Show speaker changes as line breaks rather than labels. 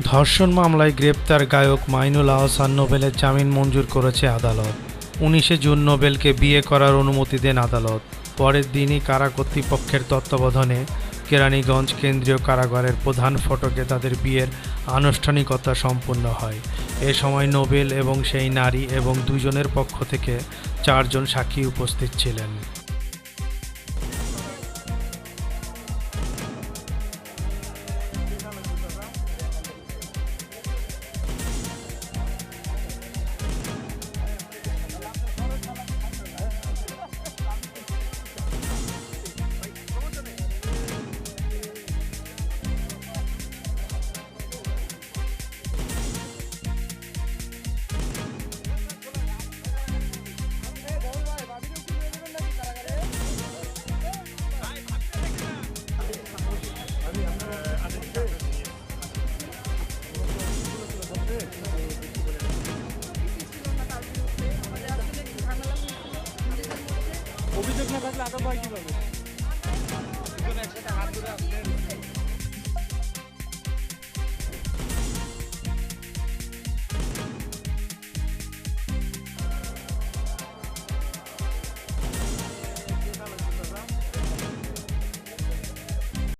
ধর্ষণ মামলায় গ্রেপ্তার গায়ক মাইনুল আহসান নোবেলের জামিন মঞ্জুর করেছে আদালত। 19 জুন নোবেলকে বিয়ে করার অনুমতি দেন আদালত। পরের দিনই কারা কর্তৃপক্ষের তত্ত্বাবধানে কেরানীগঞ্জ কেন্দ্রীয় কারাগারের প্রধান ফটকে তাদের বিয়ের আনুষ্ঠানিকতা সম্পন্ন হয়। এ সময় নোবেল এবং সেই নারী এবং দুজনের পক্ষ থেকে 4 জন সাক্ষী উপস্থিত ছিলেন।
অভিযোগ না থাকলে আটক হয় কিভাবে?